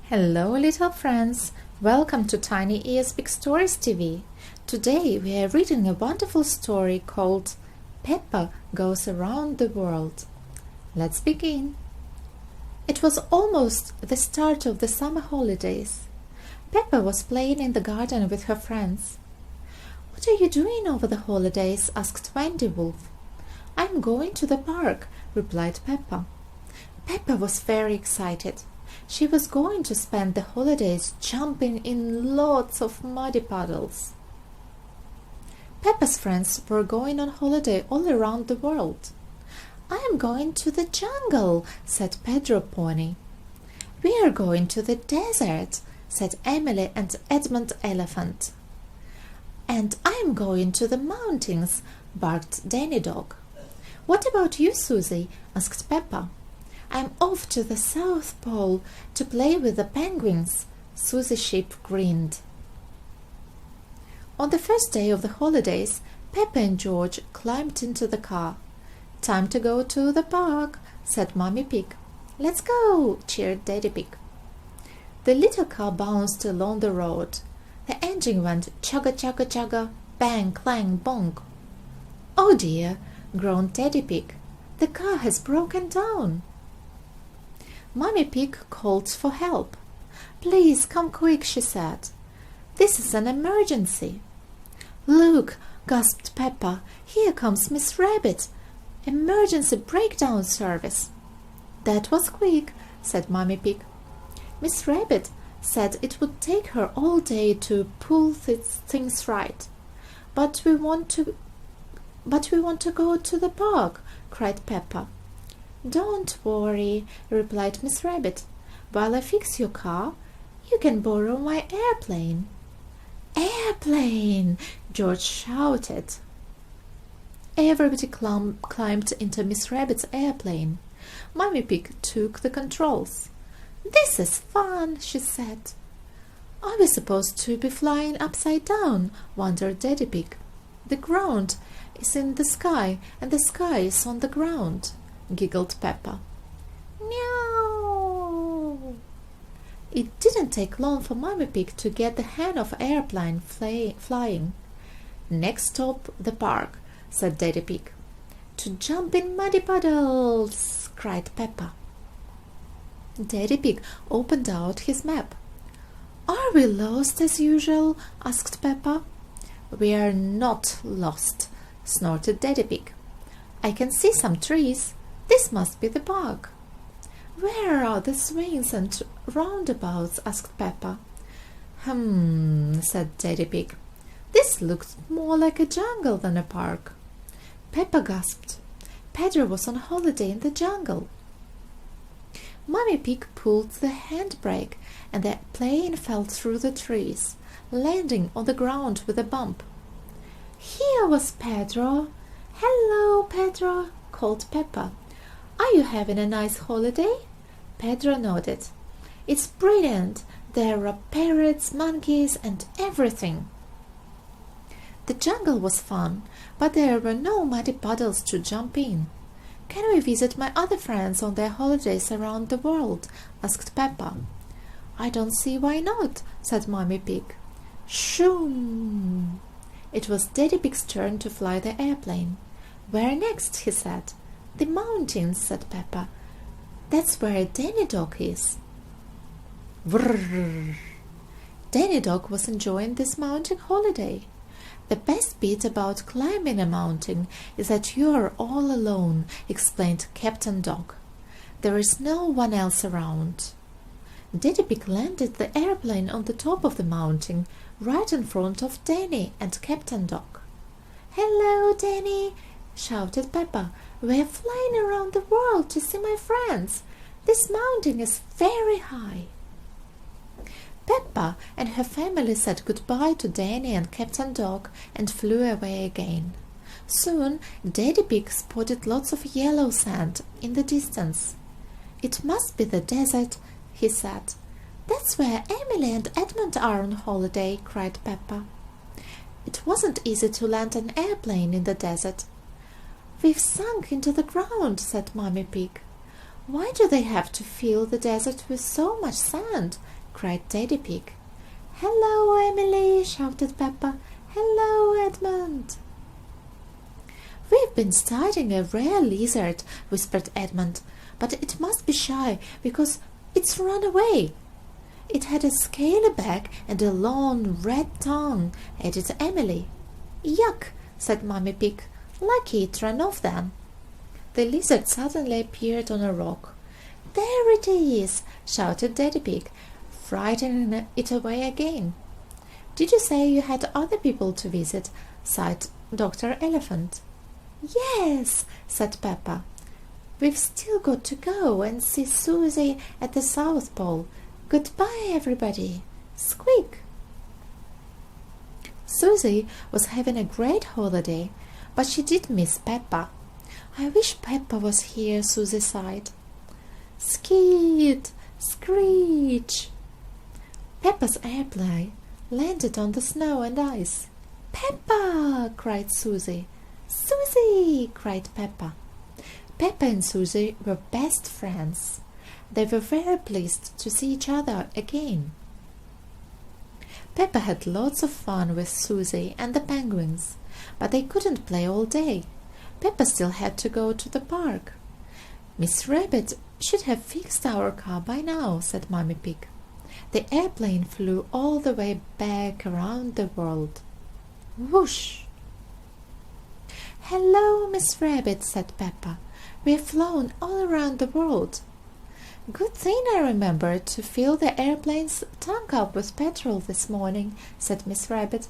Hello little friends, welcome to Tiny Ears Big Stories TV. Today we are reading a wonderful story called Peppa Goes Around the World. Let's begin. It was almost the start of the summer holidays. Peppa was playing in the garden with her friends. "What are you doing over the holidays?" asked Wendy Wolf. "I'm going to the park," replied Peppa. Peppa was very excited. She was going to spend the holidays jumping in lots of muddy puddles. Peppa's friends were going on holiday all around the world. "I am going to the jungle," said Pedro Pony. "We are going to the desert," said Emily and Edmund Elephant. "And I am going to the mountains," barked Danny Dog. "What about you, Susie?" asked Peppa. "I'm off to the South Pole to play with the penguins," Susie Sheep grinned. On the first day of the holidays, Peppa and George climbed into the car. "Time to go to the park," said Mummy Pig. "Let's go," cheered Daddy Pig. The little car bounced along the road. The engine went chugga chugga chugga, bang clang bonk. "Oh dear," groaned Daddy Pig. "The car has broken down." Mummy Pig called for help. "Please come quick," she said. "This is an emergency." "Look," gasped Peppa, "here comes Miss Rabbit. Emergency breakdown service." "That was quick," said Mummy Pig. "Miss Rabbit said it would take her all day to pull things right. But we want to go to the park," cried Peppa. "Don't worry," replied Miss Rabbit. "While I fix your car, you can borrow my airplane." "Airplane!" George shouted. Everybody climbed into Miss Rabbit's airplane. Mummy Pig took the controls. "This is fun," she said. "Are we supposed to be flying upside down?" wondered Daddy Pig. "The ground is in the sky, and the sky is on the ground," giggled Peppa. "Meow!" It didn't take long for Mummy Pig to get the hang of airplane flying. "Next stop, the park," said Daddy Pig. "To jump in muddy puddles!" cried Peppa. Daddy Pig opened out his map. "Are we lost as usual?" asked Peppa. "We are not lost," snorted Daddy Pig. "I can see some trees. This must be the park." "Where are the swings and roundabouts?" asked Peppa. Said Daddy Pig. "This looks more like a jungle than a park." Peppa gasped. Pedro was on holiday in the jungle. Mummy Pig pulled the handbrake, and the plane fell through the trees, landing on the ground with a bump. Here was Pedro. "Hello, Pedro," called Peppa. "Are you having a nice holiday?" Pedro nodded. "It's brilliant. There are parrots, monkeys, and everything." The jungle was fun, but there were no muddy puddles to jump in. "Can we visit my other friends on their holidays around the world?" asked Peppa. "I don't see why not," said Mummy Pig. Shoom! It was Daddy Pig's turn to fly the airplane. "Where next?" he said. "The mountains," said Peppa. "That's where Danny Dog is." Vrrr! Danny Dog was enjoying this mountain holiday. "The best bit about climbing a mountain is that you are all alone," explained Captain Dog. "There is no one else around." Daddy Pig landed the airplane on the top of the mountain, right in front of Danny and Captain Dog. "Hello, Danny!" shouted Peppa. "We're flying around the world to see my friends. This mountain is very high." Peppa and her family said goodbye to Danny and Captain Dog and flew away again. Soon Daddy Pig spotted lots of yellow sand in the distance. "It must be the desert," he said. "That's where Emily and Edmund are on holiday," cried Peppa. It wasn't easy to land an airplane in the desert. "We've sunk into the ground," said Mummy Pig. "Why do they have to fill the desert with so much sand?" cried Daddy Pig. "Hello, Emily!" shouted Peppa. "Hello, Edmund!" "We've been studying a rare lizard," whispered Edmund, "but it must be shy because it's run away." "It had a scaly back and a long red tongue," added Emily. "Yuck!" said Mummy Pig. "Lucky it ran off then." The lizard suddenly appeared on a rock. "There it is!" shouted Daddy Pig, frightening it away again. "Did you say you had other people to visit?" sighed Dr. Elephant. "Yes," said Peppa. "We've still got to go and see Susie at the South Pole. Goodbye, everybody. Squeak!" Susie was having a great holiday, but she did miss Peppa. "I wish Peppa was here," Susie sighed. Skeet! Screech! Peppa's airplane landed on the snow and ice. "Peppa!" cried Susie. "Susie!" cried Peppa. Peppa and Susie were best friends. They were very pleased to see each other again. Peppa had lots of fun with Susie and the penguins, but they couldn't play all day. Peppa still had to go to the park. "Miss Rabbit should have fixed our car by now," said Mummy Pig. The airplane flew all the way back around the world. Whoosh! "Hello, Miss Rabbit," said Peppa. "We've flown all around the world." "Good thing I remembered to fill the airplane's tank up with petrol this morning," said Miss Rabbit.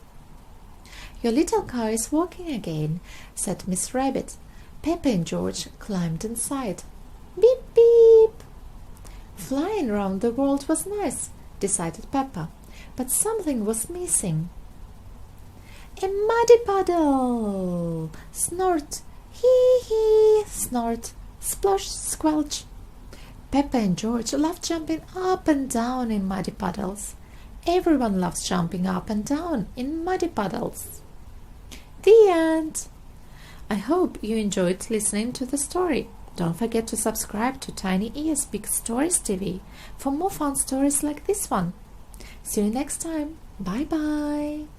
"Your little car is working again," said Miss Rabbit. Peppa and George climbed inside. Beep, beep! Flying around the world was nice, decided Peppa, but something was missing. "A muddy puddle! Snort! Hee hee! Snort! Splosh! Squelch!" Peppa and George loved jumping up and down in muddy puddles. Everyone loves jumping up and down in muddy puddles. The end. I hope you enjoyed listening to the story. Don't forget to subscribe to Tiny Ears Big Stories TV for more fun stories like this one. See you next time. Bye bye.